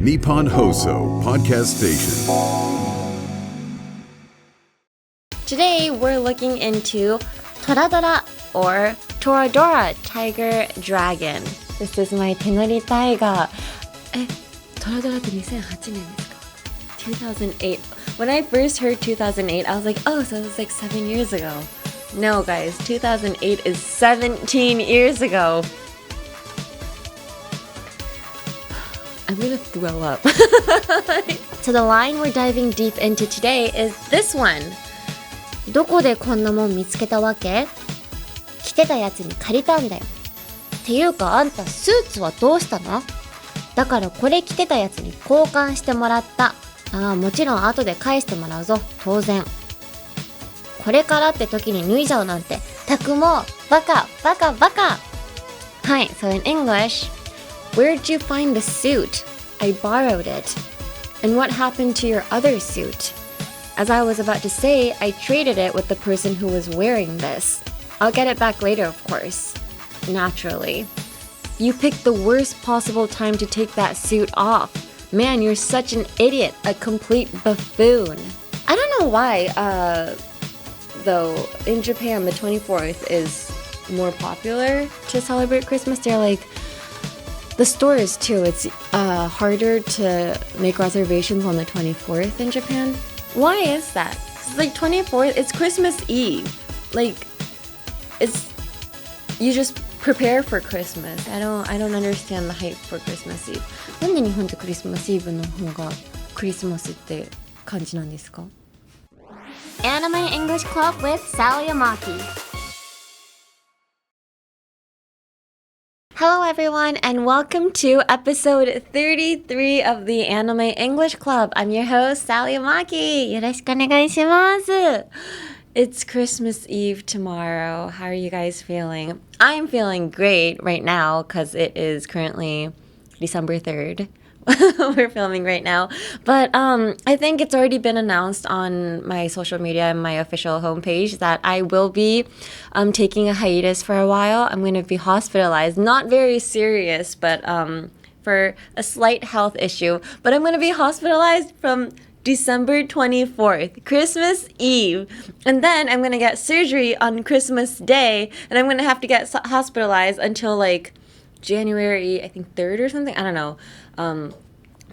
Nippon Hoso Podcast Station. Today we're looking into Toradora or Toradora Tiger Dragon. This is my 手乗りタイガー。トラドラって2008年ですか ?2008. When I first heard 2008, I was like, oh, so it was like 7 years ago. No, guys, 2008 is 17 years ago. I'm gonna throw up. So the line we're diving deep into today is this one. どこでこんなもん見つけたわけ？着てたやつに借りたんだよ。っていうかあんたスーツはどうしたの？だからこれ着てたやつに交換してもらった。もちろん後で返してもらうぞ。当然。これからって時に脱いじゃうなんて。たくもう、バカバカバカ。はい、so in English, where'd you find the suit? I borrowed it. And what happened to your other suit? As I was about to say, I traded it with the person who was wearing this. I'll get it back later, of course. Naturally. You picked the worst possible time to take that suit off. Man, you're such an idiot, a complete buffoon. I don't know why, though, in Japan, the 24th is more popular to celebrate Christmas. They're like, the stores too, it's harder to make reservations on the 24th in Japan. Why is that? 'Cause like 24th, it's Christmas Eve. Like, it's, you just prepare for Christmas. I don't understand the hype for Christmas Eve. なんで日本ってクリスマスイブの方がクリスマスって感じなんですか？ Anime English Club with Sally Amaki.Hello everyone and welcome to episode 33 of the Anime English Club. I'm your host, Sally Amaki. よろしくお願いします。It's Christmas Eve tomorrow. How are you guys feeling? I'm feeling great right now because it is currently December 3rd. We're filming right now. But I think it's already been announced on my social media and my official homepage that I will be taking a hiatus for a while. I'm going to be hospitalized. Not very serious, but for a slight health issue. But I'm going to be hospitalized from December 24th, Christmas Eve. And then I'm going to get surgery on Christmas Day. And I'm going to have to get hospitalized until like January, I think 3rd or something. I don't know.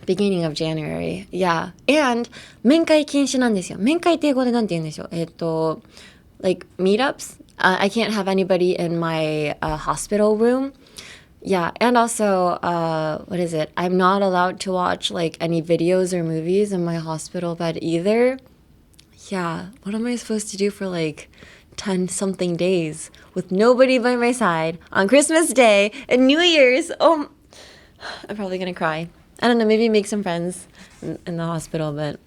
Beginning of January. Yeah. And 面会禁止なんですよ。面会って英語でなんて言うんでしょう。like meetups. I can't have anybody in my hospital room. Yeah. And also, what is it? I'm not allowed to watch like any videos or movies in my hospital bed either. Yeah. What am I supposed to do for like 10 something days with nobody by my side on Christmas Day and New Year's? Oh, I'm probably gonna cry. I don't know, maybe make some friends in the hospital, but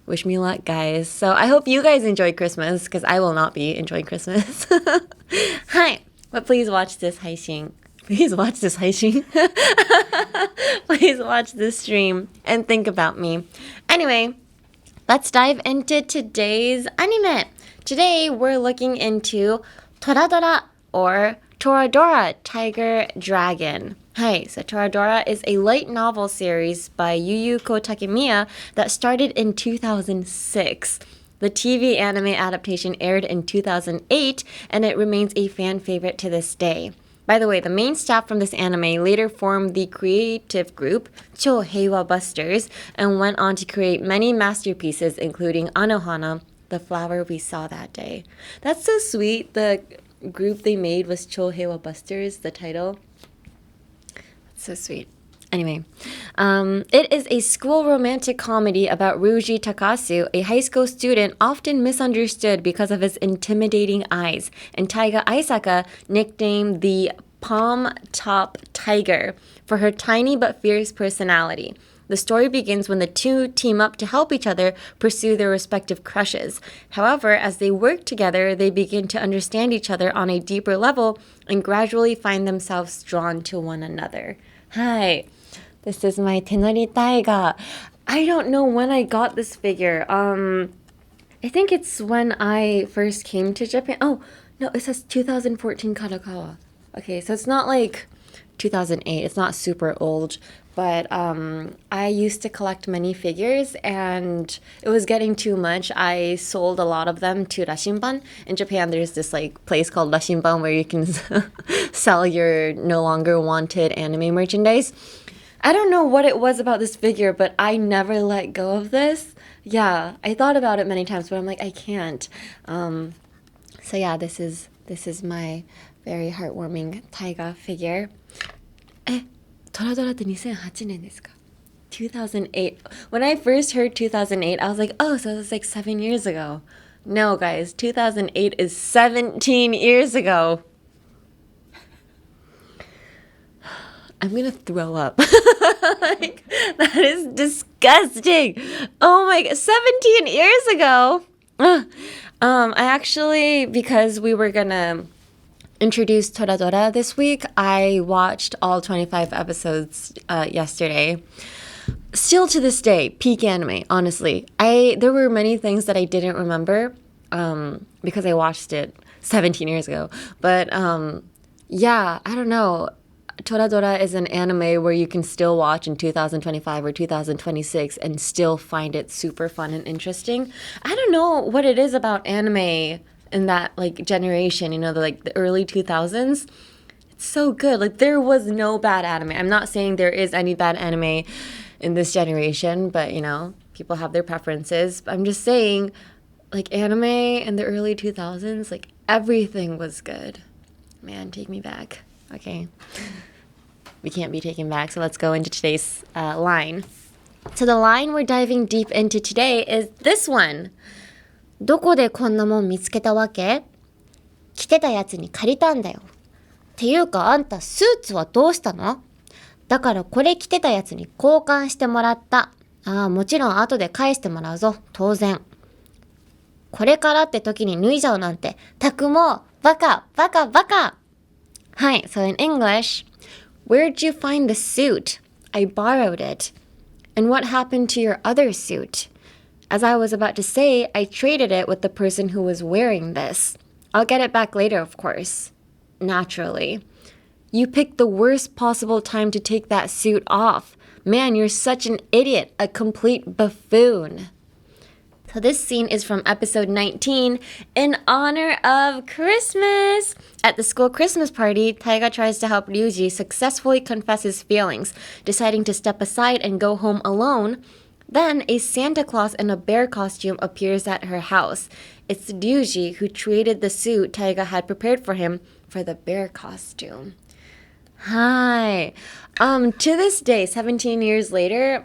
wish me luck, guys. So I hope you guys enjoy Christmas, because I will not be enjoying Christmas. Hi, but please watch this 配信. Please watch this 配信. Please watch this stream and think about me. Anyway, let's dive into today's anime. Today, we're looking into Toradora or Toradora Tiger Dragon. Hi, so Toradora is a light novel series by Yuyuko Takemiya that started in 2006. The TV anime adaptation aired in 2008, and it remains a fan favorite to this day. By the way, the main staff from this anime later formed the creative group Cho Heiwa Busters and went on to create many masterpieces, including Anohana, the flower we saw that day. That's so sweet. The group they made was Cho Heiwa Busters, the title. So sweet. Anyway, it is a school romantic comedy about Ryuji Takasu, a high school student often misunderstood because of his intimidating eyes, and Taiga Aisaka, nicknamed the Palm Top Tiger, for her tiny but fierce personality. The story begins when the two team up to help each other pursue their respective crushes. However, as they work together, they begin to understand each other on a deeper level and gradually find themselves drawn to one another. Hi, this is my 手乗りタイガー. I don't know when I got this figure. I think it's when I first came to Japan. Oh, no, it says 2014 Kadokawa. Okay, so it's not like 2008. It's not super old. but I used to collect many figures and it was getting too much. I sold a lot of them to Rashinban. In Japan, there's this like place called Rashinban where you can sell your no longer wanted anime merchandise. I don't know what it was about this figure, but I never let go of this. Yeah, I thought about it many times, but I'm like, I can't. So yeah, this is my very heartwarming Taiga figure. トラドラって2008年ですか 2008. When I first heard 2008, I was like, oh, so it was like 7 years ago. No, guys, 2008 is 17 years ago. I'm gonna throw up. Like, that is disgusting. Oh my god, 17 years ago. I actually, because we were gonna introduce Toradora this week, I watched all 25 episodes yesterday. Still to this day, peak anime, honestly. There were many things that I didn't remember because I watched it 17 years ago. But yeah, I don't know. Toradora is an anime where you can still watch in 2025 or 2026 and still find it super fun and interesting. I don't know what it is about anime in that like generation, the early 2000s. It's so good. Like there was no bad anime. I'm not saying there is any bad anime in this generation, but people have their preferences. I'm just saying like anime in the early 2000s, like everything was good. Man, take me back. Okay. We can't be taken back, so let's go into today's line. So the line we're diving deep into today is this one. どこでこんなもん見つけたわけ？着てたやつに借りたんだよ。っていうかあんたスーツはどうしたの？だからこれ着てたやつに交換してもらった。ああ、もちろん後で返してもらうぞ。当然。これからって時に脱いじゃうなんて。たくもう、バカ、バカ、バカ。はい、so in English, where'd you find the suit? I borrowed it. And what happened to your other suit? As I was about to say, I traded it with the person who was wearing this. I'll get it back later, of course. Naturally. You picked the worst possible time to take that suit off. Man, you're such an idiot, a complete buffoon. So this scene is from episode 19 in honor of Christmas. At the school Christmas party, Taiga tries to help Ryuji successfully confess his feelings, deciding to step aside and go home alone. Then a Santa Claus in a bear costume appears at her house. It's Ryuji who traded the suit Taiga had prepared for him for the bear costume. Hi. To this day, 17 years later,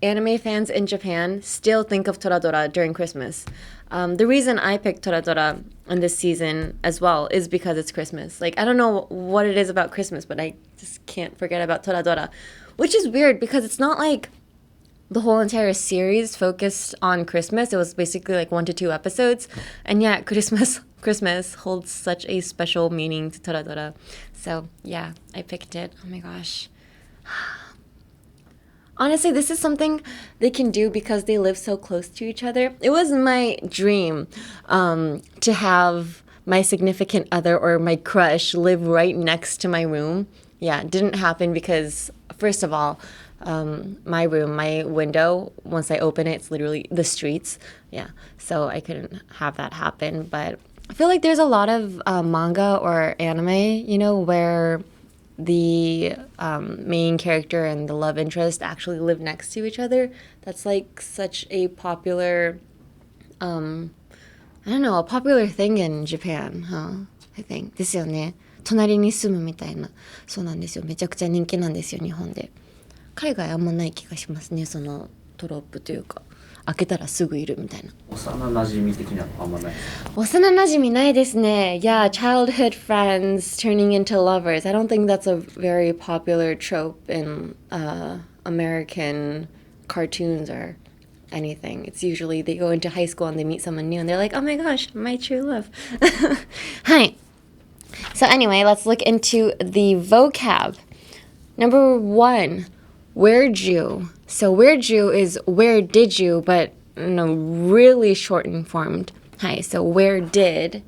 anime fans in Japan still think of Toradora during Christmas. The reason I picked Toradora in this season as well is because it's Christmas. Like, I don't know what it is about Christmas, but I just can't forget about Toradora. Which is weird because it's not like the whole entire series focused on Christmas. It was basically like 1 to 2 episodes. And yet Christmas holds such a special meaning to Toradora. So yeah, I picked it. Oh my gosh. Honestly, this is something they can do because they live so close to each other. It was my dream to have my significant other or my crush live right next to my room. Yeah, it didn't happen because, first of all, my room, my window, once I open it, it's literally the streets. Yeah, so I couldn't have that happen. But I feel like there's a lot of manga or anime, where the main character and the love interest actually live next to each other. That's like such a popular, a popular thing in Japan, I think. ですよね。隣に住むみたいな。そうなんですよ。めちゃくちゃ人気なんですよ、日本で。海外あんまない気がしますね、そのトロップというか。開けたらすぐいるみたいな。幼馴染的なのあんまない。幼馴染ないですね。Yeah, childhood friends turning into lovers. I don't think that's a very popular trope in American cartoons or anything. It's usually they go into high school and they meet someone new and they're like, oh my gosh, my true love. はい。So anyway, let's look into the vocab. Number 1, where'd you? So where'd you is where did you, but really shortened formed. Hi, so where did,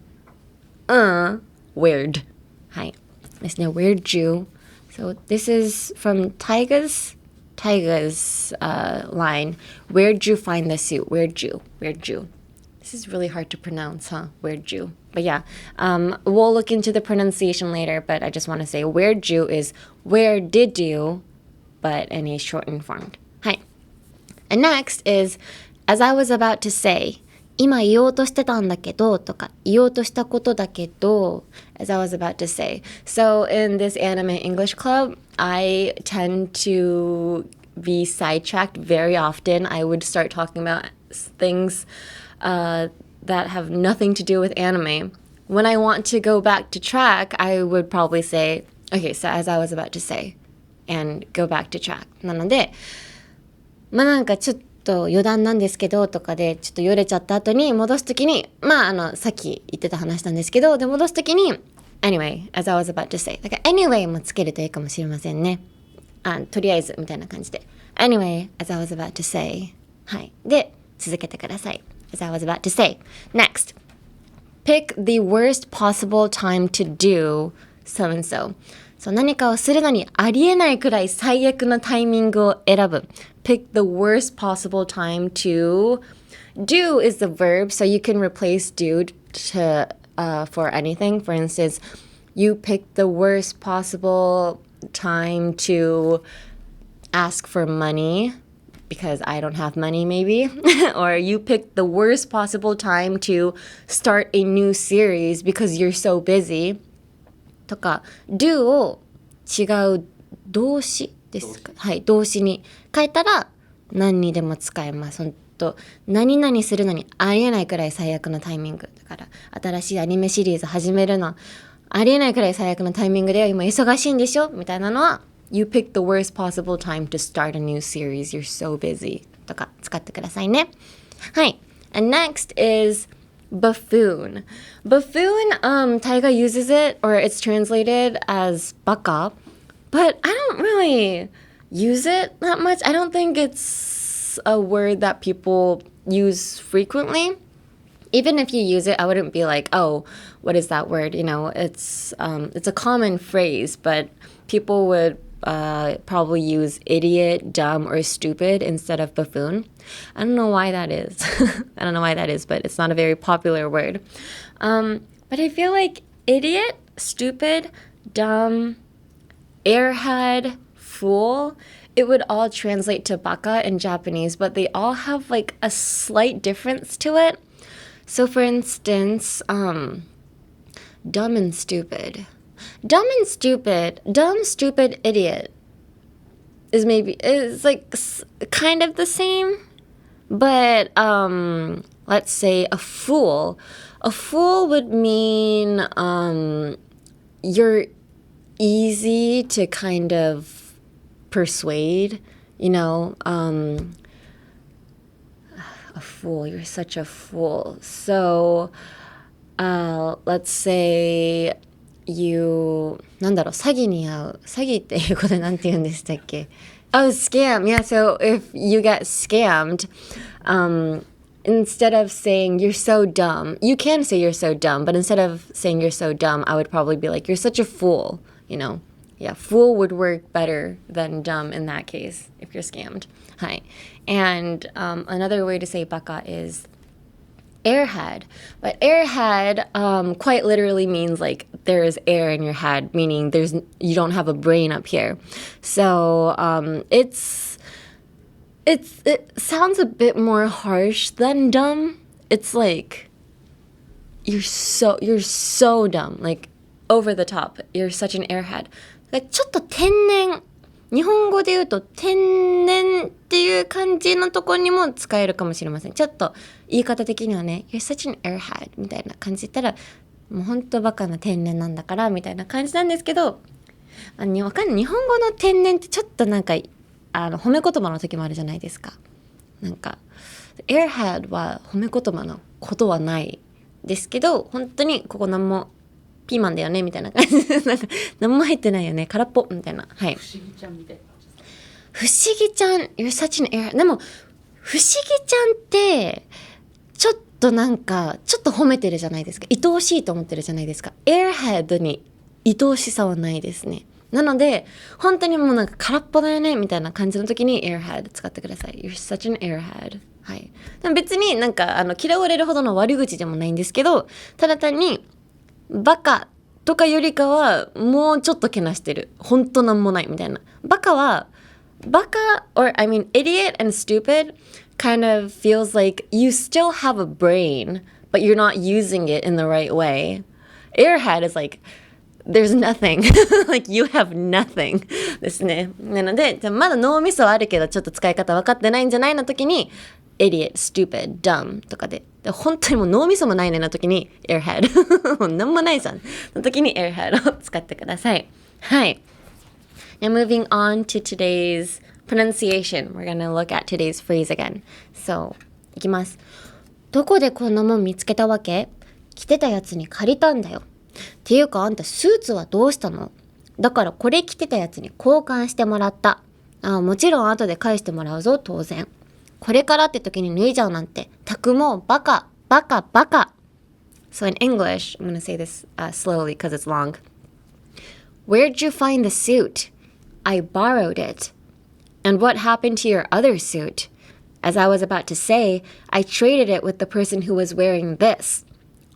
where'd. Hi, this now where'd you. So this is from Taiga's Taiga's line, where'd you find the suit? Where'd you? This is really hard to pronounce, huh? Where'd you? But yeah, we'll look into the pronunciation later, but I just want to say where'd you is where did you, but in a shortened form. Hi. And next is, as I was about to say, 今言おうとしてたんだけどとか言おうとしたことだけど as I was about to say. So in this anime English club, I tend to be sidetracked very often. I would start talking about things that have nothing to do with anime. When I want to go back to track, I would probably say, okay, so as I was about to say, and go back to track. なので、なんかちょっと余談なんですけどとかでちょっとよれちゃった後に戻すときにさっき言ってた話なんですけどで戻すときに anyway as I was about to say だから anyway もつけるといいかもしれませんねとりあえずみたいな感じで anyway as I was about to say はいで続けてください as I was about to say next pick the worst possible time to do so and soそう何かをするのにありえないくらい最悪のタイミングを選ぶ Pick the worst possible time to do is the verb, so you can replace do to for anything. For instance, you pick the worst possible time to ask for money because I don't have money maybe. Or you pick the worst possible time to start a new series because you're so busy. とか do を違う動詞ですかはい動詞に変えたら何にでも使えます本当何々するのにありえないくらい最悪のタイミングだから新しいアニメシリーズ始めるのありえないくらい最悪のタイミングで今忙しいんでしょみたいなのは You pick the worst possible time to start a new series you're so busy とか使ってくださいねはい And next is Buffoon. Taiga uses it, or it's translated as baka, but I don't really use it that much. I don't think it's a word that people use frequently. Even if you use it, I wouldn't be like, oh, what is that word? You know, it's a common phrase, but people would probably use idiot, dumb, or stupid instead of buffoon. I don't know why that is. But it's not a very popular word. But I feel like idiot, stupid, dumb, airhead, fool, it would all translate to baka in Japanese, but they all have like a slight difference to it. So for instance, dumb and stupid. Dumb, stupid, idiot is like kind of the same. But let's say a fool. A fool would mean you're easy to kind of persuade, you know. A fool, you're such a fool. So let's say you なんだろう詐欺に遭う詐欺っていうことでなんて言うんでしたっけ Oh, scam. Yeah, so if you get scammed, instead of saying you're so dumb, you can say you're so dumb, but instead of saying you're so dumb, I would probably be like, you're such a fool, you know. Yeah, fool would work better than dumb in that case if you're scammed. Hi. And another way to say baka is airhead. But airhead quite literally means like there is air in your head, meaning you don't have a brain up here. So it sounds a bit more harsh than dumb. It's like you're so dumb, like over the top. You're such an airhead. ちょっと天然日本語で言うと天然っていう感じのところにも使えるかもしれません。ちょっと言い方的にはね You're such an airhead みたいな感じで言ったらもうほんとバカな天然なんだからみたいな感じなんですけどわかんない日本語の天然ってちょっとなんか褒め言葉の時もあるじゃないですか。なんか airhead は褒め言葉のことはないですけど本当にここ何もピーマンだよねみたいな感じでなんか何も入ってないよね空っぽみたいなはい不思議ちゃんみたいな感じですか不思議ちゃん You're such an air でも不思議ちゃんってちょっとなんかちょっと褒めてるじゃないですか愛おしいと思ってるじゃないですか Airhead に愛おしさはないですねなので本当にもうなんか空っぽだよねみたいな感じの時に airhead 使ってください。 You're such an airhead。 はい。でも別になんか嫌われるほどの悪口でもないんですけど、ただ単にバカとかよりかはもうちょっとけなしてる、本当なんもないみたいな。バカはバカ or I mean idiot and stupid kind of feels like you still have a brain but you're not using it in the right way. Airhead is like there's nothing like you have nothing ですね。なのでまだ脳みそはあるけどちょっと使い方分かってないんじゃないの時に idiot, stupid, dumb とかで本当にもう脳みそもないねの時に airhead もうなんもないじゃんの時に airhead を使ってください。はい。Now moving on to today's pronunciation. We're gonna look at today's phrase again. So いきます。どこでこんなもん見つけたわけ？着てたやつに借りたんだよ。っていうかあんたスーツはどうしたの？だからこれ着てたやつに交換してもらった。もちろん後で返してもらうぞ当然。これからって時に脱いじゃうなんて。たくもうバカバカバカ。So in English, I'm going to say this slowly because it's long. Where'd you find the suit? I borrowed it. And what happened to your other suit? As I was about to say, I traded it with the person who was wearing this.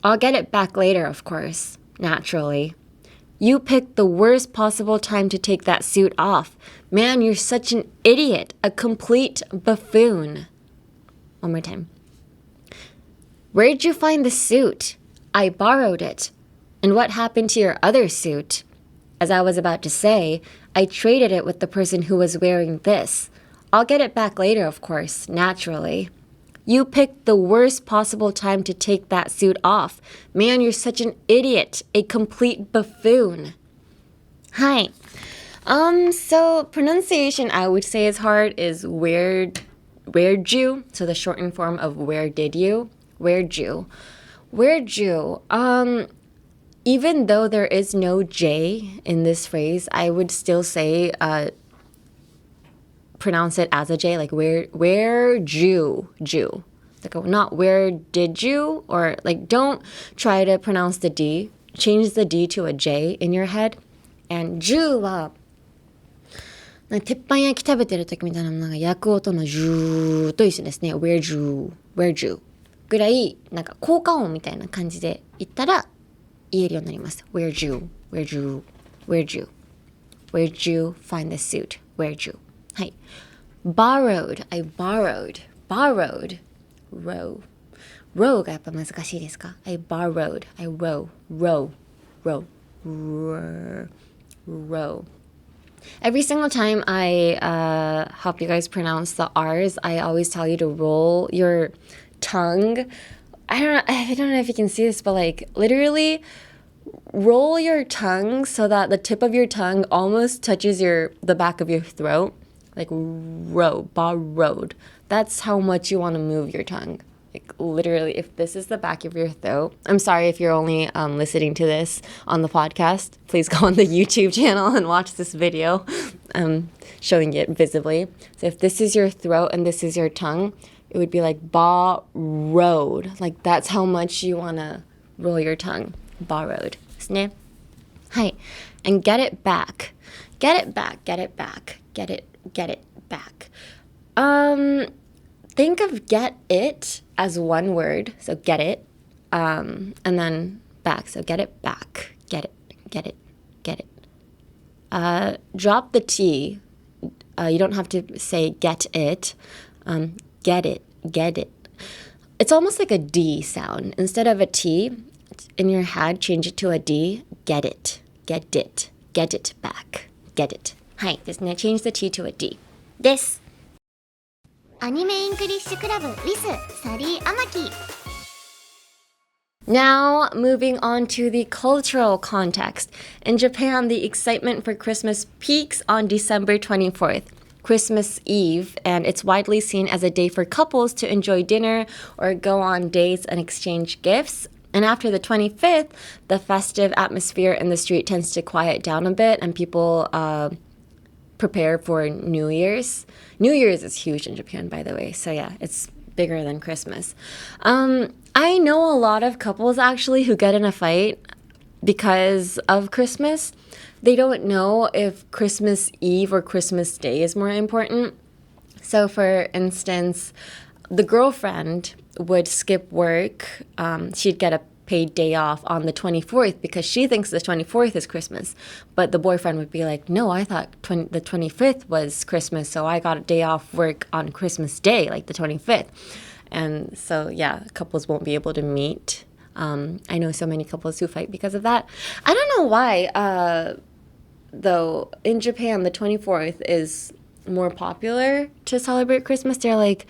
I'll get it back later, of course. Naturally. You picked the worst possible time to take that suit off. Man, you're such an idiot, a complete buffoon. One more time. Where'd you find the suit? I borrowed it. And what happened to your other suit? As I was about to say, I traded it with the person who was wearing this. I'll get it back later, of course, naturally.You picked the worst possible time to take that suit off. Man, you're such an idiot, a complete buffoon. Hi. So pronunciation I would say is hard is where'd you? So the shortened form of where did you? Where'd you? Even though there is no J in this phrase, I would still say pronounce it as a J, like where Jew. Like not where did you, or like don't try to pronounce the D. Change the D to a J in your head. And Jew はなんか鉄板焼き食べてる時みたいななんか焼く音のジューと一緒ですね。Where Jew ぐらいなんか効果音みたいな感じで言ったら言えるようになります。Where'd you find the suit? Where'd you? はい。borrowed, I borrowed, row がやっぱ難しいですか？ I borrowed, I row. Every single time I help you guys pronounce the R's, I always tell you to roll your tongue. I don't know if you can see this, but like literally roll your tongue so that the tip of your tongue almost touches the back of your throat. Like borrowed. That's how much you want to move your tongue. Like literally, if this is the back of your throat, I'm sorry if you're only listening to this on the podcast. Please go on the YouTube channel and watch this video showing it visibly. So if this is your throat and this is your tongue, it would be like borrowed. Like that's how much you want to roll your tongue. Borrowed. ですね。はい。And get it back. Get it back. Think of get it as one word. So get it. And then back. So get it back. Get it. Drop the T. You don't have to say get it. Get it. It's almost like a D sound. Instead of a T in your head, change it to a D. Get it back. Get it. はいですね。Change the T to a D です。アニメイングリッシュクラブ with サリー・アマキ。Now, moving on to the cultural context. In Japan, the excitement for Christmas peaks on December 24th, Christmas Eve, and it's widely seen as a day for couples to enjoy dinner or go on dates and exchange gifts. And after the 25th, the festive atmosphere in the street tends to quiet down a bit, and people prepare for New Year's. New Year's is huge in Japan, by the way. So yeah, it's bigger than Christmas. I know a lot of couples actually who get in a fight because of Christmas, they don't know if Christmas Eve or Christmas Day is more important. So, for instance, the girlfriend would skip work. She'd get a paid day off on the 24th because she thinks the 24th is Christmas. But the boyfriend would be like, no, I thought the 25th was Christmas, so I got a day off work on Christmas Day, like the 25th. And so, yeah, couples won't be able to meet. I know so many couples who fight because of that. I don't know why, though, in Japan, the 24th is more popular to celebrate Christmas. They're like,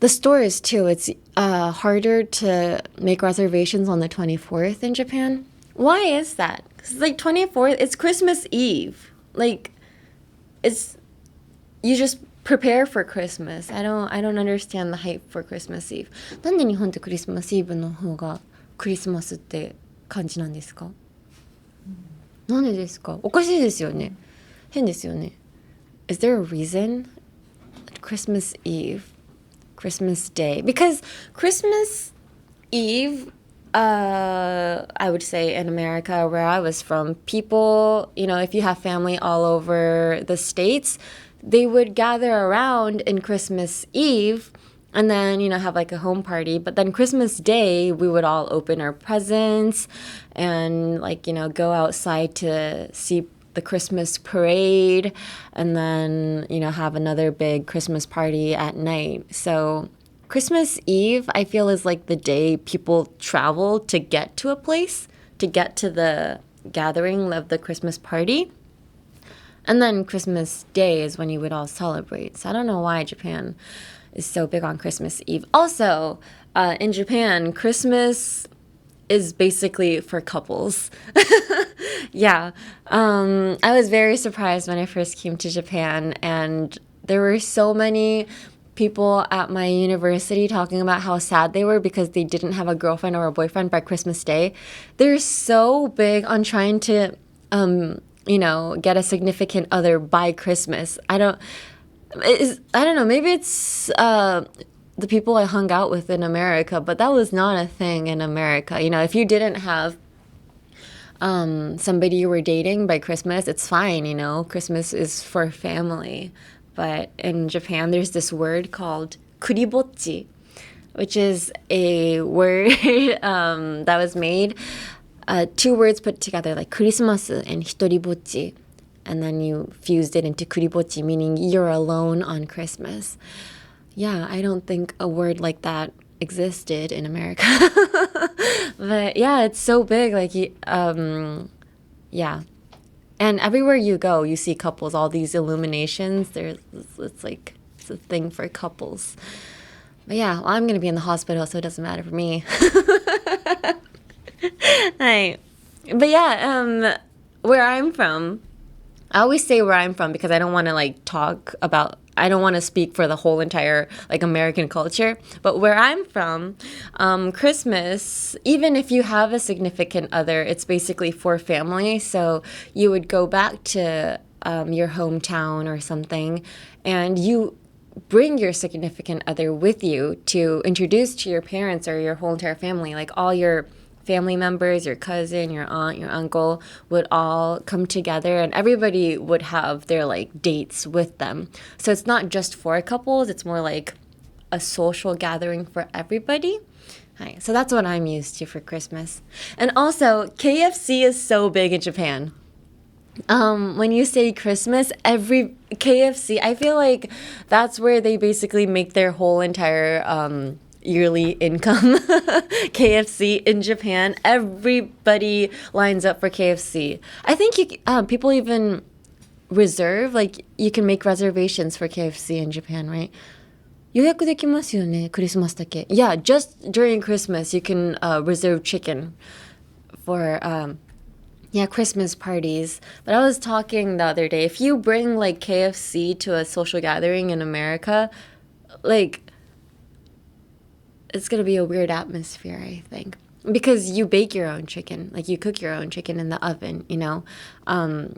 the stores too, it's harder to make reservations on the 24th in Japan. Why is that? Because like 24th, it's Christmas Eve. Like, it's, you just prepare for Christmas. I don't understand the hype for Christmas Eve. なんで日本ってクリスマスイブの方がクリスマスって感じなんですか？なんでですか？おかしいですよね。変ですよね。Is there a reason? Christmas Eve, Christmas Day. Because Christmas Eve, I would say in America, where I was from, people, if you have family all over the States, they would gather around in Christmas Eve and then, have like a home party. But then Christmas Day, we would all open our presents and go outside to see the Christmas parade and then, have another big Christmas party at night. So Christmas Eve, I feel, is like the day people travel to get to a place, to get to the gathering of the Christmas party. And then Christmas Day is when you would all celebrate. So I don't know why Japan is so big on Christmas Eve. Also, in Japan, Christmas is basically for couples. Yeah. I was very surprised when I first came to Japan, and there were so many people at my university talking about how sad they were because they didn't have a girlfriend or a boyfriend by Christmas Day. They're so big on trying to, get a significant other by Christmas. I don't know. Maybe it's the people I hung out with in America, but that was not a thing in America. If you didn't have somebody you were dating by Christmas, it's fine. Christmas is for family. But in Japan, there's this word called kuribotchi, which is a word that was made, two words put together, like Christmas and hitoribotchi. And then you fused it into kuribotchi, meaning you're alone on Christmas. Yeah, I don't think a word like that existed in America. But yeah, it's so big. Yeah. And everywhere you go, you see couples, all these illuminations. It's a thing for couples. But yeah, well, I'm going to be in the hospital, so it doesn't matter for me. Hi. But yeah, where I'm from, I always say where I'm from because I don't want to I don't want to speak for the whole entire American culture. But where I'm from, Christmas, even if you have a significant other, it's basically for family. So you would go back to your hometown or something, and you bring your significant other with you to introduce to your parents or your whole entire family. Like all your family members, your cousin, your aunt, your uncle would all come together, and everybody would have their dates with them. So it's not just for couples, it's more like a social gathering for everybody. Hi. So that's what I'm used to for Christmas. And also, KFC is so big in Japan. When you say Christmas, every KFC, I feel like that's where they basically make their whole entire yearly income. KFC in Japan, everybody lines up for KFC. I think people even reserve, you can make reservations for KFC in Japan, right? 予約できますよね、クリスマスだけ. Yeah, just during Christmas you can reserve chicken for Christmas parties. But I was talking the other day, if you bring KFC to a social gathering in America, it's going to be a weird atmosphere, I think. Because you bake your own chicken. You cook your own chicken in the oven, A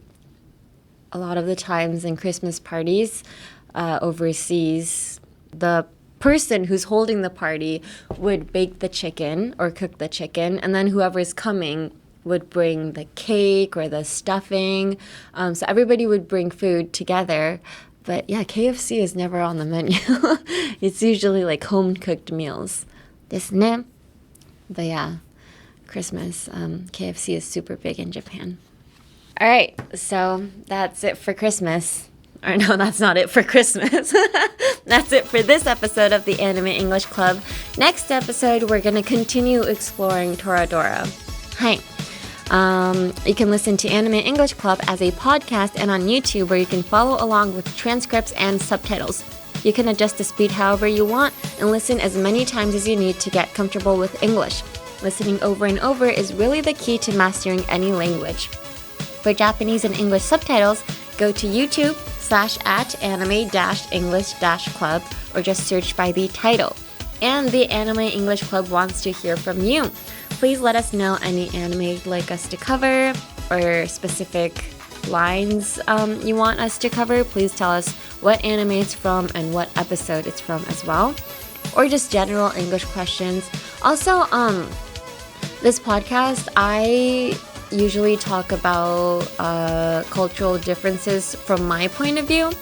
lot of the times in Christmas parties overseas, the person who's holding the party would bake the chicken or cook the chicken. And then whoever's coming would bring the cake or the stuffing. So everybody would bring food together. But yeah, KFC is never on the menu. It's usually like home-cooked meals. ですね. But yeah, Christmas, KFC is super big in Japan. All right, so that's it for Christmas. Or no, that's not it for Christmas. That's it for this episode of the Anime English Club. Next episode, we're going to continue exploring Toradora. Hi. You can listen to Anime English Club as a podcast and on YouTube, where you can follow along with transcripts and subtitles. You can adjust the speed however you want and listen as many times as you need to get comfortable with English. Listening over and over is really the key to mastering any language. For Japanese and English subtitles, go to YouTube/@anime-english-club or just search by the title. And the Anime English Club wants to hear from you. Please let us know any anime you'd like us to cover or specific lines you want us to cover. Please tell us what anime it's from and what episode it's from as well. Or just general English questions. Also, this podcast, I usually talk about cultural differences from my point of view.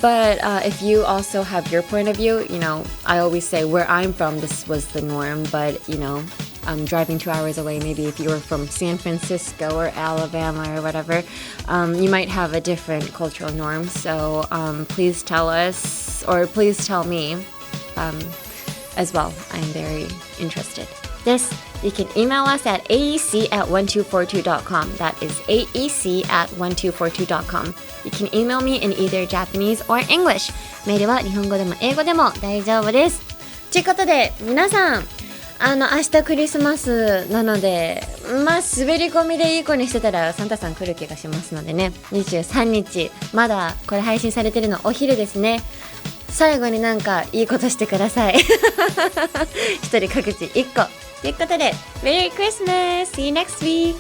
But if you also have your point of view, I always say where I'm from, this was the norm. But, driving 2 hours away, maybe if you were from San Francisco or Alabama or whatever, you might have a different cultural norm. So please tell us, or please tell me as well. I'm very interested. Yes, you can email us at aec@1242.com. That is aec@1242.com. You can email me in either Japanese or English. メールは日本語でも英語でも大丈夫です。ということで、皆さん、明日クリスマスなので、滑り込みでいい子にしてたらサンタさん来る気がしますのでね。23日、まだこれ配信されてるのお昼ですね。最後になんかいいことしてください。一人各自1個。ということで、Merry Christmas! See you next week!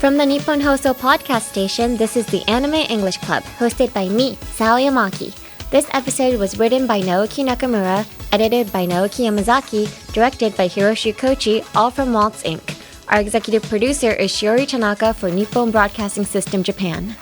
From the Nippon Hoso podcast station, this is the Anime English Club, hosted by me, Sal Yamaki. This episode was written by Naoki Nakamura, edited by Naoki Yamazaki, directed by Hiroshi Kochi, all from Waltz Inc. Our executive producer is Shiori Tanaka for Nippon Broadcasting System Japan.